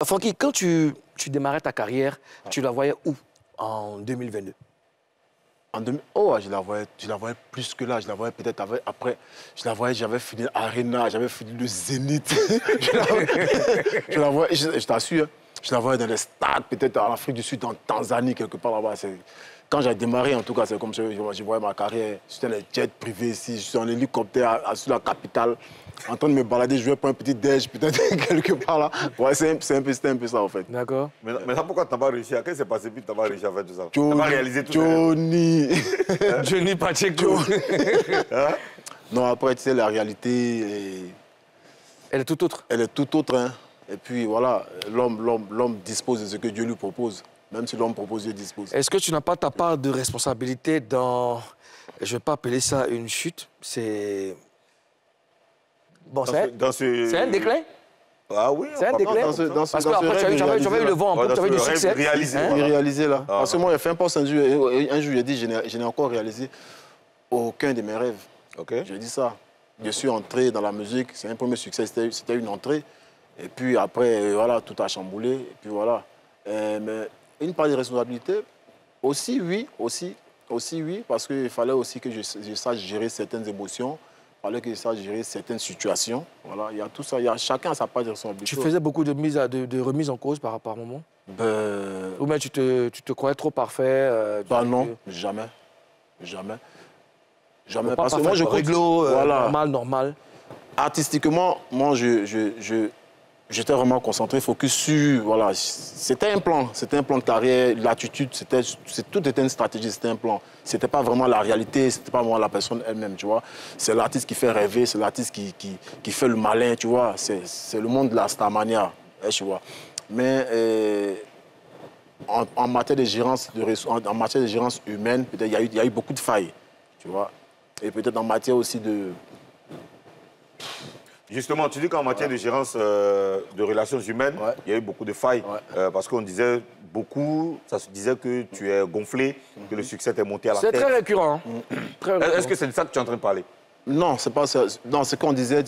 Francky, quand tu démarrais ta carrière, tu la voyais où en 2022? Oh, je la voyais plus que là. Je la voyais peut-être après. J'avais fini l'Arena, j'avais fini le Zénith. je la voyais, je t'assure, je la voyais dans les stades, peut-être en Afrique du Sud, en Tanzanie, quelque part là-bas. Quand j'ai démarré, en tout cas, c'est comme ça, je voyais ma carrière. J'étais dans les jets privés ici, je suis en hélicoptère sur la capitale, en train de me balader, je jouais pour un petit déj, peut-être quelque part là. Ouais, c'était un peu ça, en fait. D'accord. Mais ça, pourquoi tu n'as pas réussi? Qu'est-ce qui s'est passé puis tu n'as pas réussi à faire tout ça? Tu Johnny, n'as pas réalisé tout Johnny. Johnny Pacheco. Hein? Non, après, tu sais, la réalité, Elle est tout autre. elle est tout autre. Hein. Et puis, voilà, l'homme dispose de ce que Dieu lui propose. Même si l'homme propose, Dieu dispose. Est-ce que tu n'as pas ta part de responsabilité dans... Je ne vais pas appeler ça une chute, c'est... Bon, c'est un déclin. Ah oui, C'est un déclin. Parce que après, tu avais eu le vent, tu avais eu du succès. Réalisé là. Parce que moi, il y a fait un poste un jour, j'ai dit, je n'ai encore réalisé aucun de mes rêves. Okay. J'ai dit ça. Je suis entré dans la musique, c'est un premier succès, c'était une entrée. Et puis après, voilà, tout a chamboulé. Et puis voilà. Mais une part de responsabilité, aussi oui, parce qu'il fallait aussi que je sache gérer certaines émotions. Il fallait que je sache gérer certaines situations. Voilà, il y a tout ça, chacun a sa part de responsabilité. Tu faisais beaucoup de remises en cause par rapport à un moment? Ou bien tu te croyais trop parfait? Non, jamais. Jamais. Jamais. Parce que moi, je réglo, voilà. normal. Artistiquement, moi, j'étais vraiment concentré, focus sur... Voilà, c'était un plan de carrière, l'attitude, tout était une stratégie, c'était un plan. C'était pas vraiment la réalité, c'était pas vraiment la personne elle-même, tu vois. C'est l'artiste qui fait rêver, c'est l'artiste qui fait le malin, tu vois. C'est le monde de la starmania, tu vois. Mais en matière de gérance, humaine, peut-être il y a eu beaucoup de failles, tu vois. Et peut-être en matière aussi de... Justement, tu dis qu'en matière de gérance de relations humaines, il y a eu beaucoup de failles. Parce qu'on disait beaucoup, ça se disait que tu es gonflé, que le succès t'est monté à la tête. C'est très récurrent. Est-ce que c'est de ça que tu es en train de parler? Non, c'est pas ça. Non, ce qu'on disait,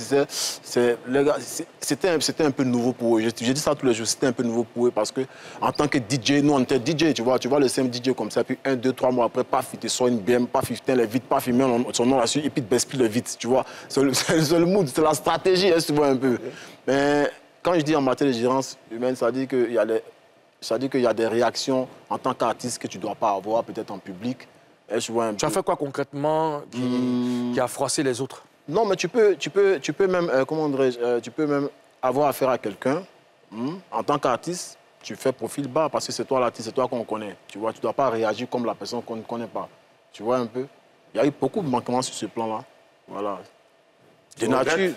c'était un peu nouveau pour eux. J'ai dit ça tous les jours, c'était un peu nouveau pour eux parce que en tant que DJ, nous on était DJ, tu vois le simple DJ comme ça, puis 1, 2, 3 mois après, paf, il te sort une BM, paf, il les vides, paf, il met son nom là-dessus, et puis il te baisse plus le vide, tu vois. C'est le mood, c'est la stratégie, hein, tu vois un peu. Mais quand je dis en matière de gérance humaine, ça dit qu'il y a des réactions en tant qu'artiste que tu ne dois pas avoir, peut-être en public. Tu as fait quoi concrètement qui a froissé les autres? Non, mais tu peux même, tu peux même avoir affaire à quelqu'un. En tant qu'artiste, tu fais profil bas parce que c'est toi l'artiste, c'est toi qu'on connaît. Tu vois, tu ne dois pas réagir comme la personne qu'on ne connaît pas. Tu vois un peu? Il y a eu beaucoup de manquements sur ce plan-là. Voilà. De nature.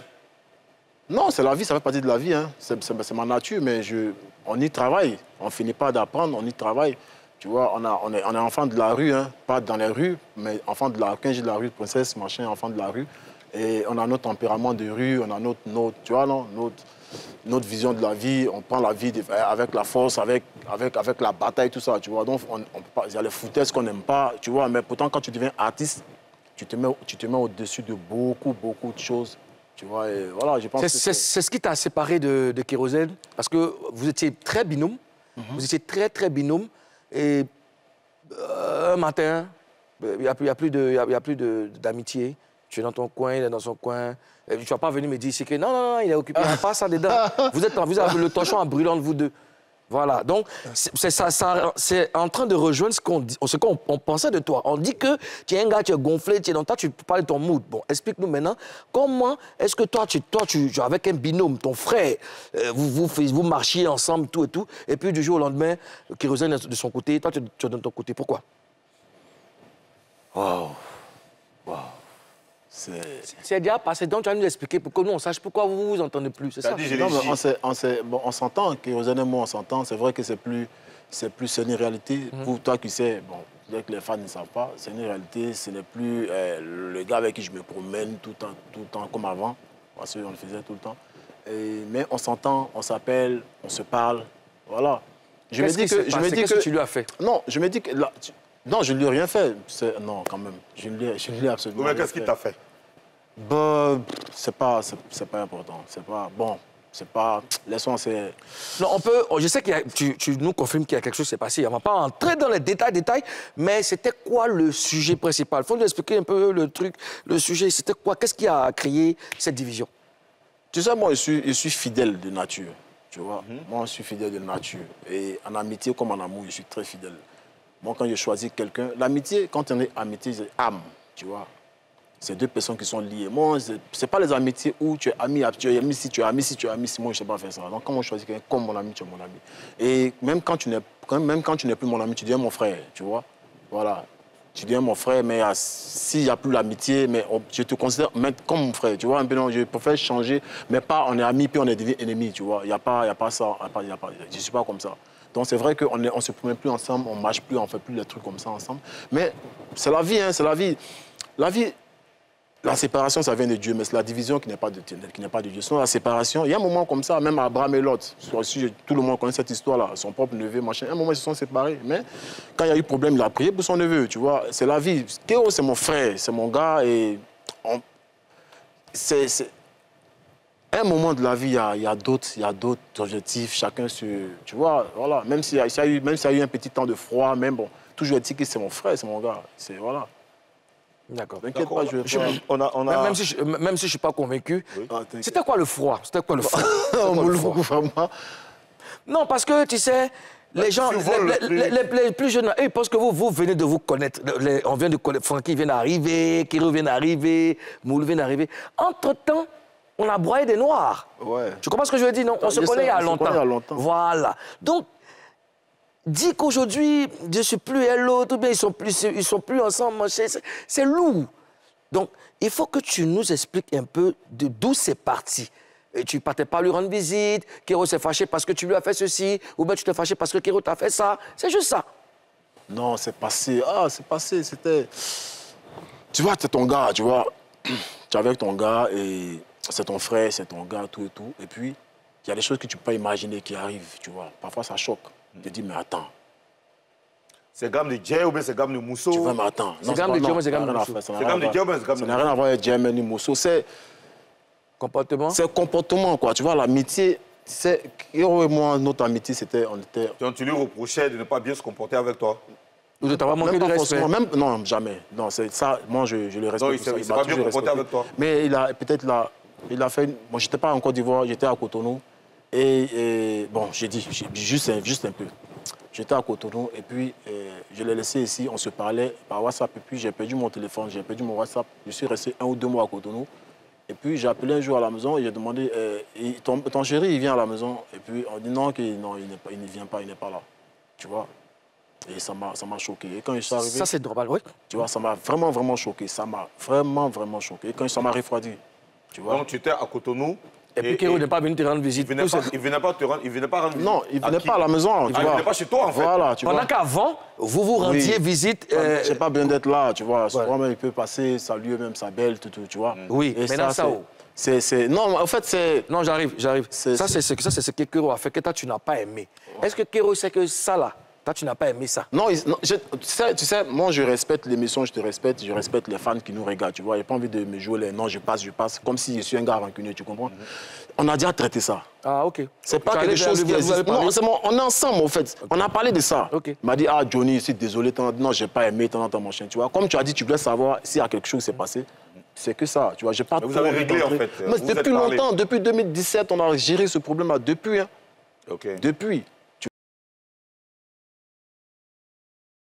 Non, c'est la vie, ça fait partie de la vie. Hein. C'est ma nature, mais on y travaille. On ne finit pas d'apprendre, on y travaille. Tu vois, on est enfant de la rue, hein, pas dans les rues, mais enfant de la, quand je dis de la rue, princesse, machin, enfant de la rue. Et on a notre tempérament de rue, on a tu vois, non, notre vision de la vie, on prend la vie avec la force, avec la bataille, tout ça, tu vois. Donc, il y a les foutaises qu'on n'aime pas, tu vois, mais pourtant, quand tu deviens artiste, tu te mets au-dessus de beaucoup de choses. Tu vois, et voilà, je pense que c'est ce qui t'a séparé de Kérosène, parce que vous étiez très binôme, vous étiez très binôme. Et un matin, il n'y a plus d'amitié. Tu es dans ton coin, il est dans son coin. Et tu ne vas pas venir me dire ici que non, il est occupé. Il n'y a pas ça dedans. Vous avez le torchon en brûlant de vous deux. Voilà. Donc, c'est en train de rejoindre ce qu'on pensait de toi. On dit que tu es un gars, tu es gonflé, tu es dans toi, tu parles de ton mood. Bon, explique-nous maintenant, comment est-ce que toi, avec un binôme, ton frère, vous marchiez ensemble, tout et tout, et puis du jour au lendemain, Kérosène est de son côté, toi, tu es de ton côté. Pourquoi? Wow. C'est déjà passé, donc tu vas nous expliquer pour que nous, on sache pourquoi vous vous entendez plus, c'est ça? Non, on s'entend, Kérosène et moi, on s'entend. C'est vrai que c'est une réalité. Pour toi qui sais, bon, peut-être que les fans ne savent pas, c'est une réalité, ce n'est plus le gars avec qui je me promène tout le temps comme avant, parce qu'on le faisait tout le temps. Mais on s'entend, on s'appelle, on se parle, voilà. Qu'est-ce que tu lui as fait? Non, je me dis que... Non, je ne lui ai rien fait. Non, quand même. Je ne lui ai absolument rien fait. Qu'est-ce qu'il t'a fait? Bah, c'est pas important. C'est pas... Bon, C'est pas... Laissons, c'est... Non, on peut... Je sais que tu nous confirmes qu'il y a quelque chose qui s'est passé. On ne va pas entrer dans les détails, mais c'était quoi le sujet principal? Il faut nous expliquer un peu le truc, le sujet. C'était quoi? Qu'est-ce qui a créé cette division? Tu sais, moi, je suis fidèle de nature, tu vois. Moi, je suis fidèle de nature. Et en amitié comme en amour, je suis très fidèle. Moi, quand je choisis quelqu'un... L'amitié, quand on est amitié, c'est âme, tu vois. C'est deux personnes qui sont liées. Moi, ce n'est pas les amitiés où tu es ami si, tu es ami si, tu es ami si. Moi, je ne sais pas faire ça. Donc, quand on choisit quelqu'un comme mon ami, tu es mon ami. Et même quand tu n'es plus mon ami, tu deviens mon frère, tu vois. Voilà. Tu deviens mon frère, mais s'il n'y a plus l'amitié, je te considère comme mon frère, tu vois. Un peu, non, je préfère changer, mais pas on est amis, puis on est devenu ennemis, tu vois. Il n'y a pas ça. Je ne suis pas comme ça. Donc, c'est vrai qu'on ne se promène plus ensemble, on ne marche plus, on ne fait plus les trucs comme ça ensemble. Mais c'est la vie, hein, c'est la vie. La vie... La séparation, ça vient de Dieu, mais c'est la division qui n'est pas de Dieu. Sinon, la séparation, il y a un moment comme ça, même Abraham et Lot, tout le monde connaît cette histoire-là, son propre neveu, machin. À un moment, ils se sont séparés, mais quand il y a eu problème, il a prié pour son neveu, tu vois. C'est la vie. Kéro, c'est mon frère, c'est mon gars, et à un moment de la vie, il y a d'autres objectifs, chacun sur... Tu vois, voilà, même s'il y a eu un petit temps de froid, même bon, toujours dit que c'est mon frère, c'est mon gars, voilà. D'accord. T'inquiète pas, je vais pas... Même si je ne suis pas convaincu, oui. C'était quoi le froid? C'était quoi le froid? Non, parce que, tu sais, les gens, les plus jeunes, ils pensent que vous venez de vous connaître. On vient de connaître, Francky vient d'arriver, Kiro vient d'arriver, Moulou vient d'arriver. Entre-temps, on a broyé des noirs. Ouais. Tu comprends ce que je veux dire, non? On se connaît il y a longtemps. Voilà. Donc, dit qu'aujourd'hui, je ne suis plus à l'autre, ou bien ils sont plus ensemble, c'est lourd. Donc, il faut que tu nous expliques un peu d'où c'est parti. Et tu ne partais pas lui rendre visite, Kéro s'est fâché parce que tu lui as fait ceci, ou bien tu t'es fâché parce que Kéro t'a fait ça. C'est juste ça. Non, c'est passé. Ah, c'est passé, c'était... Tu vois, c'est ton gars, tu vois. Tu es avec ton gars et c'est ton frère, c'est ton gars, tout et tout. Et puis, il y a des choses que tu ne peux pas imaginer qui arrivent, tu vois. Parfois, ça choque. Je te dis, mais attends. C'est gamme de Djé ou bien c'est gamme de Mousso? Tu vois, mais attends. C'est gamme de Djé ou c'est gamme de Mousso? C'est gamme de Djé ou bien c'est gamme de Mousso? Ça n'a rien à voir avec Djé ni Mousso. C'est... Comportement? C'est comportement, quoi. Tu vois, l'amitié... Kéro et moi, notre amitié, c'était... Donc tu lui reprochais de ne pas bien se comporter avec toi? Ou de t'avoir manqué de respect? Non, jamais. Non, c'est ça, moi, je le respecte. Non, il ne s'est pas bien comporté avec toi? Mais il a fait... Moi, je n'étais pas en Côte d'Ivoire, j'étais à Cotonou. Et bon, j'ai dit, juste un peu. J'étais à Cotonou et puis je l'ai laissé ici, on se parlait par WhatsApp. Et puis j'ai perdu mon téléphone, j'ai perdu mon WhatsApp. Je suis resté 1 ou 2 mois à Cotonou. Et puis j'ai appelé un jour à la maison et j'ai demandé, ton chéri, il vient à la maison? Et puis on dit non, il ne vient pas, il n'est pas là. Tu vois? Et ça m'a choqué. Et quand je suis arrivé... Ça, c'est normal, oui. Tu vois, ça m'a vraiment choqué. Ça m'a vraiment choqué. Et quand ça m'a refroidi. Tu vois? Donc tu étais à Cotonou. Et puis Kéro n'est pas venu te rendre visite. Il ne venait pas rendre visite. Non, il ne venait pas à la maison. Il ne venait pas chez toi, en fait. Voilà, tu vois. Pendant qu'avant, vous rendiez visite... Je n'ai pas besoin d'être là, tu vois. Souvent, il peut passer, saluer même sa belle, tout, tu vois. Oui, mais maintenant, ça... Non, en fait, c'est... Non, j'arrive. Ça, c'est ce que Kéro a fait, que toi, tu n'as pas aimé. Est-ce que Kéro sait que ça, là, toi, tu n'as pas aimé ça? Non, tu sais, moi, je respecte l'émission, je te respecte, je respecte les fans qui nous regardent, tu vois. Il n'y a pas envie de me jouer les non, je passe, comme si je suis un gars rancunier, tu comprends? On a déjà traité ça. Ah, OK. C'est pas quelque chose qui existe. Non, on est ensemble, en fait. Okay. On a parlé de ça. Okay. Il m'a dit, ah, Johnny, je suis désolé, non, je n'ai pas aimé, mon chien, tu vois. Comme tu as dit, tu voulais savoir s'il y a quelque chose qui s'est passé. C'est que ça, tu vois. J'ai pas vous avez réglé, en fait. Mais depuis longtemps, depuis 2017, on a géré ce problème-là depuis. Hein. OK. Depuis.